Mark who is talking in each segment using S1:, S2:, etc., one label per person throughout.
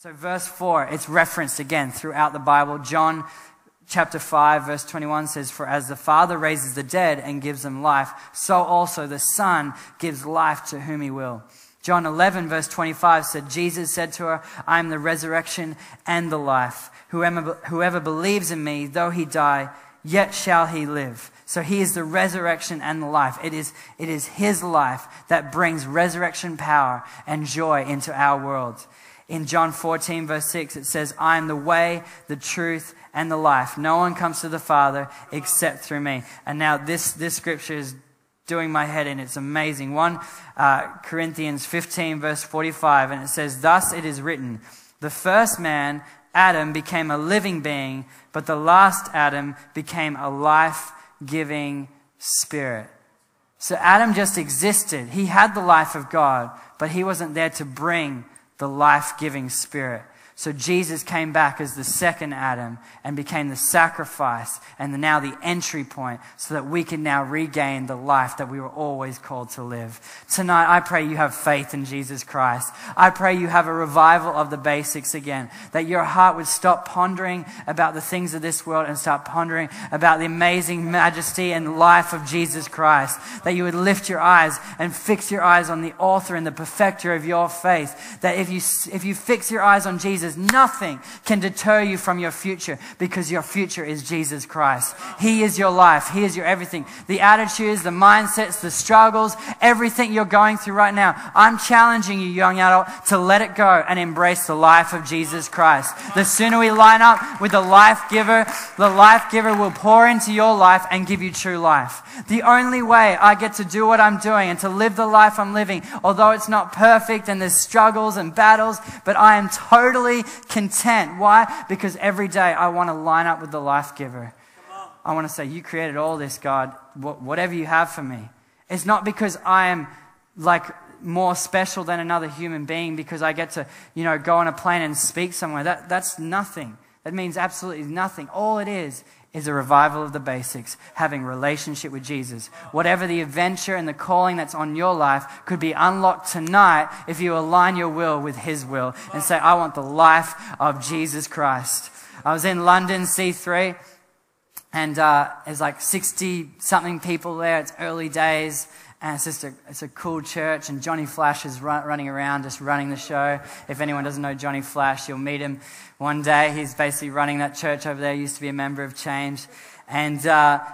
S1: So verse 4, it's referenced again throughout the Bible. John chapter 5, verse 21 says, "For as the Father raises the dead and gives them life, so also the Son gives life to whom he will." John 11, verse 25 said, Jesus said to her, "I am the resurrection and the life. Whoever believes in me, though he die, yet shall he live." So he is the resurrection and the life. It is his life that brings resurrection power and joy into our world. In John 14, verse 6, it says, "I am the way, the truth, and the life. No one comes to the Father except through me." And now this scripture is doing my head in. It's amazing. 1 Corinthians 15, verse 45, and it says, "Thus it is written, the first man, Adam, became a living being, but the last Adam became a life-giving spirit." So Adam just existed. He had the life of God, but he wasn't there to bring the life-giving spirit. So Jesus came back as the second Adam and became the sacrifice and now the entry point so that we can now regain the life that we were always called to live. Tonight, I pray you have faith in Jesus Christ. I pray you have a revival of the basics again, that your heart would stop pondering about the things of this world and start pondering about the amazing majesty and life of Jesus Christ, that you would lift your eyes and fix your eyes on the author and the perfecter of your faith, that if you fix your eyes on Jesus, nothing can deter you from your future, because your future is Jesus Christ. He is your life. He is your everything. The attitudes, the mindsets, the struggles, everything you're going through right now, I'm challenging you, young adult, to let it go and embrace the life of Jesus Christ. The sooner we line up with the life giver will pour into your life and give you true life. The only way I get to do what I'm doing and to live the life I'm living, although it's not perfect and there's struggles and battles, but I am totally content. Why? Because every day I want to line up with the life giver. I want to say, you created all this, God, whatever you have for me. It's not because I am like more special than another human being because I get to, go on a plane and speak somewhere. That's nothing. That means absolutely nothing. All it is a revival of the basics, having relationship with Jesus. Whatever the adventure and the calling that's on your life could be unlocked tonight if you align your will with his will and say, I want the life of Jesus Christ. I was in London, C3, and there's like 60-something people there. It's early days. And it's a cool church, and Johnny Flash is running around, just running the show. If anyone doesn't know Johnny Flash, you'll meet him one day. He's basically running that church over there. He used to be a member of Change. And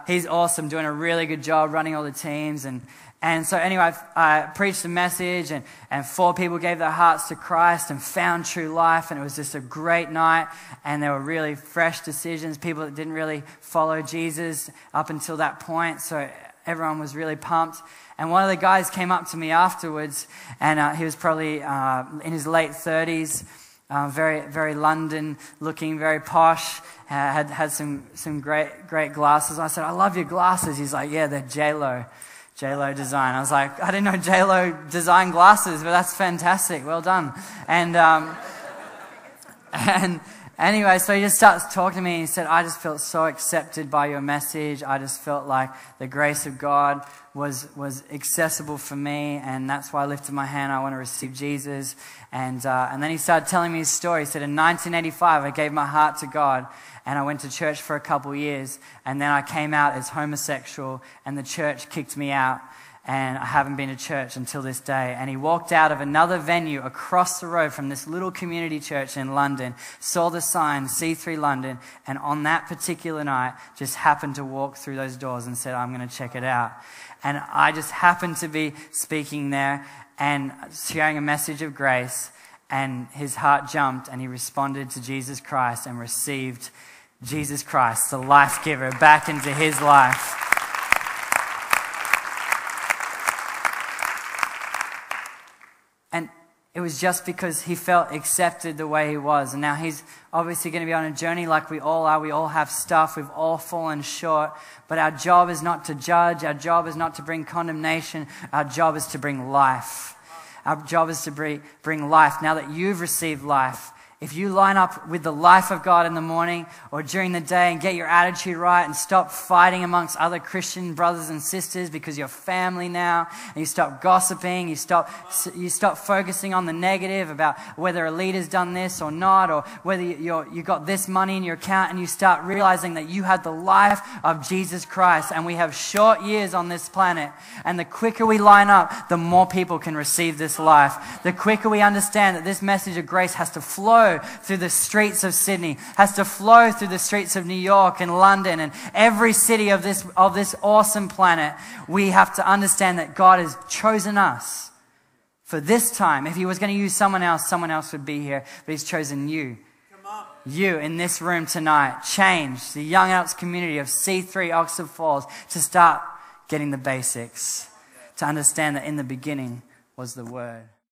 S1: he's awesome, doing a really good job running all the teams. And so anyway, I preached the message, and 4 people gave their hearts to Christ and found true life. And it was just a great night. And there were really fresh decisions, people that didn't really follow Jesus up until that point. So everyone was really pumped. And one of the guys came up to me afterwards, and he was probably in his late 30s, very, very London looking, very posh, had some great glasses. I said, "I love your glasses." He's like, "Yeah, they're J-Lo design." I was like, "I didn't know J-Lo designed glasses, but that's fantastic. Well done." And anyway, so he just starts talking to me, and he said, "I just felt so accepted by your message. I just felt like the grace of God was accessible for me, and that's why I lifted my hand. I want to receive Jesus." And then he started telling me his story. He said, "In 1985, I gave my heart to God, and I went to church for a couple years, and then I came out as homosexual, and the church kicked me out. And I haven't been to church until this day." And he walked out of another venue across the road from this little community church in London, saw the sign, C3 London, and on that particular night, just happened to walk through those doors and said, "I'm going to check it out." And I just happened to be speaking there and sharing a message of grace, and his heart jumped, and he responded to Jesus Christ and received Jesus Christ, the life giver, back into his life. And it was just because he felt accepted the way he was. And now he's obviously going to be on a journey like we all are. We all have stuff. We've all fallen short. But our job is not to judge. Our job is not to bring condemnation. Our job is to bring life. Our job is to bring life. Now that you've received life, If you line up with the life of God in the morning or during the day and get your attitude right and stop fighting amongst other Christian brothers and sisters because you're family now, and you stop gossiping, you stop focusing on the negative about whether a leader's done this or not, or whether you got this money in your account, and you start realizing that you have the life of Jesus Christ, and we have short years on this planet, and the quicker we line up, the more people can receive this life. The quicker we understand that this message of grace has to flow through the streets of Sydney, has to flow through the streets of New York and London and every city of this awesome planet, we have to understand that God has chosen us for this time. If he was going to use someone else would be here, but he's chosen you. You in this room tonight, change the young adults community of C3 Oxford Falls to start getting the basics, to understand that in the beginning was the Word.